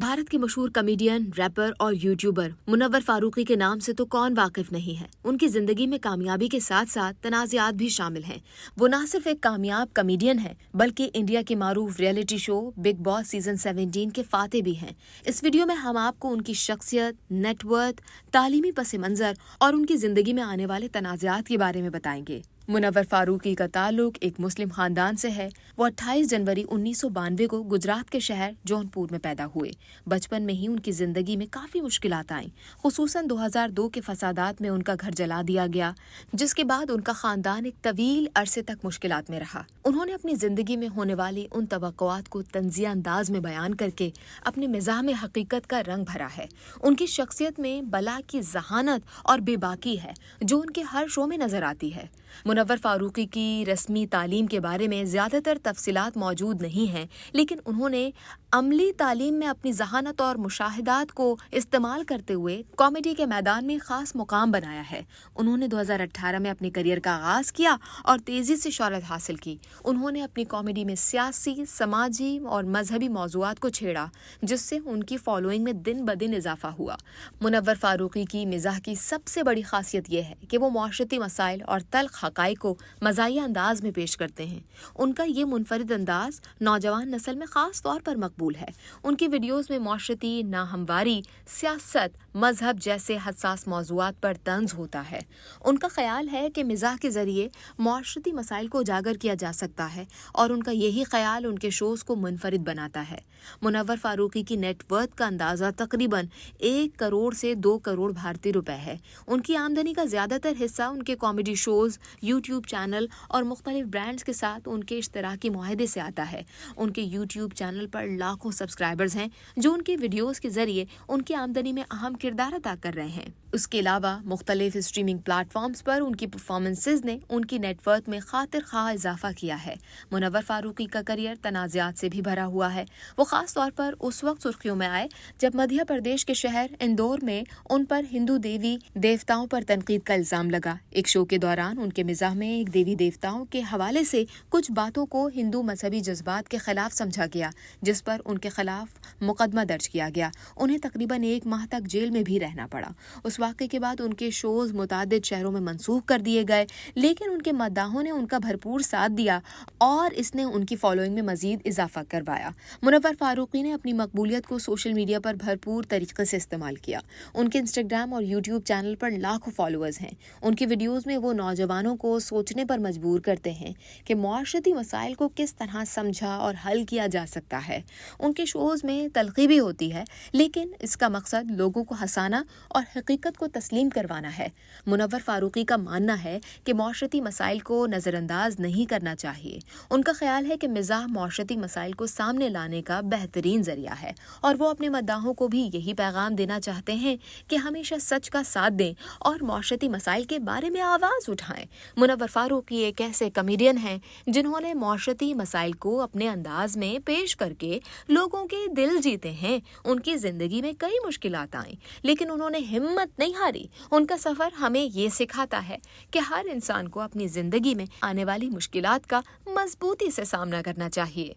भारत के मशहूर comedian, wrapper और यूट्यूबर मुनव्वर फारूकी के नाम से तो कौन वाकिफ नहीं है। उनकी जिंदगी में कामयाबी के साथ साथ तनाज़ात भी शामिल हैं। वो न सिर्फ एक कामयाब कॉमेडियन है बल्कि इंडिया के मारूफ reality show Bigg Boss season 17 के फाते भी हैं। इस वीडियो में हम आपको उनकी शख्सियत, नेटवर्थ, तालीमी पस मंजर और उनकी जिंदगी में आने वाले तनाज़ात के बारे में बताएंगे। मुनव्वर फारूकी का ताल्लुक एक मुस्लिम खानदान से है। वो 28 जनवरी 1992 को गुजरात के शहर जौनपुर में पैदा हुए। बचपन में ही उनकी जिंदगी में काफ़ी मुश्किलात आईं। खुसूसन 2002 के फसादात में उनका घर जला दिया गया, जिसके बाद उनका खानदान एक तवील अरसे तक मुश्किलात में रहा। उन्होंने अपनी जिंदगी में होने वाली उन तवक्कुआत को तंज़िया अंदाज में बयान करके अपने मिज़ाह में हकीकत का रंग भरा है। उनकी शख्सियत में बला की जहानत और बेबाकी है जो उनके हर शो में नजर आती है। मुनव्वर फारूकी की रस्मी तालीम के बारे में ज़्यादातर तफसीलात मौजूद नहीं हैं, लेकिन उन्होंने अमली तालीम में अपनी जहानत और मुशाहिदात को इस्तेमाल करते हुए कॉमेडी के मैदान में ख़ास मुकाम बनाया है। उन्होंने 2018 में अपने करियर का आगाज़ किया और तेज़ी से शोहरत हासिल की। उन्होंने अपनी कॉमेडी में सियासी, समाजी और मजहबी मौज़ूआत को छेड़ा, जिससे उनकी फॉलोइंग में दिन ब दिन इजाफा हुआ। मुनव्वर फारूकी की मिज़ाह की सबसे बड़ी खासियत यह है कि वो मुआशरती मसाइल और तल्ख़ हक़ाइक़ को मज़ाहिया अंदाज में पेश करते हैं। उनका ये मुनफरिद अंदाज नौजवान नस्ल में ख़ास तौर पर मकबूल है। उनकी वीडियोस में मुआशरती नाहमवारी, सियासत, मजहब जैसे हसास मौज़ूआत पर तंज होता है। उनका ख्याल है कि मिज़ाह के ज़रिए मुआशरती मसाइल को उजागर किया जा सकता है और उनका यही ख्याल उनके शोज़ को मुनफरिद बनाता है। मुनव्वर फारूकी की नेटवर्थ का अंदाज़ा तकरीबन 1 करोड़ से 2 करोड़ भारतीय रुपए है। उनकी आमदनी का ज़्यादातर हिस्सा उनके कॉमेडी शोज़, यूट्यूब चैनल और मुख्तलिफ ब्रांड्स के साथ उनके इश्तराकी मुआहदे से आता है। उनके यूट्यूब चैनल पर लाखों सब्सक्राइबर्स हैं जो उनकी वीडियोस के जरिए उनकी आमदनी में अहम किरदार अदा कर रहे हैं। उसके अलावा मुख्तलिफ स्ट्रीमिंग प्लेटफॉर्म्स पर उनकी परफॉर्मेंसेज ने उनकी नेटवर्थ में खातिर खा इजाफा किया है। मुनव्वर फारूकी का करियर तनाज़ात से भी भरा हुआ है। वो ख़ास तौर पर उस वक्त सुर्खियों में आए जब मध्य प्रदेश के शहर इंदौर में उन पर हिंदू देवी देवताओं पर तनकीद का इल्ज़ाम लगा। एक शो के दौरान उनके मिज़ाह में एक देवी देवताओं के हवाले से कुछ बातों को हिंदू मजहबी जज्बात के खिलाफ समझा गया, जिस पर उनके खिलाफ मुकदमा दर्ज किया गया। उन्हें तकरीबन 1 माह तक जेल में भी रहना पड़ा। उस वाक़े के बाद उनके शोज़ मुतादिद शहरों में मनसूख कर दिए गए, लेकिन उनके मद्दाहों ने उनका भरपूर साथ दिया और इसने उनकी फॉलोइंग में मजीद इजाफा करवाया। मुनव्वर फारूकी ने अपनी मकबूलियत को सोशल मीडिया पर भरपूर तरीके से इस्तेमाल किया। उनके इंस्टाग्राम और यूट्यूब चैनल पर लाखों फॉलोअर्स हैं। उनकी वीडियोज़ में वो नौजवानों को सोचने पर मजबूर करते हैं कि मुआशरती मसाइल को किस तरह समझा और हल किया जा सकता है। उनके शोज़ में तलखी भी होती है, लेकिन इसका मकसद लोगों को हंसाना और हकीकत को तस्लीम करवाना है। मुनव्वर फारूकी का मानना है कि मुआशरती मसाइल को नज़रअंदाज नहीं करना चाहिए। उनका ख्याल है कि मिज़ाह मुआशरती मसाइल को सामने लाने का बेहतरीन ज़रिया है और वो अपने मद्दाहों को भी यही पैगाम देना चाहते हैं कि हमेशा सच का साथ दें और मुआशरती मसाइल के बारे में आवाज़ उठाएं। मुनव्वर फारूकी एक ऐसे कॉमेडियन हैं जिन्होंने मुआशरती मसाइल को अपने अंदाज में पेश करके लोगों के दिल जीते हैं। उनकी ज़िंदगी में कई मुश्किलात आईं, लेकिन उन्होंने हिम्मत नहीं हारी। उनका सफ़र हमें ये सिखाता है कि हर इंसान को अपनी ज़िंदगी में आने वाली मुश्किलात का मजबूती से सामना करना चाहिए।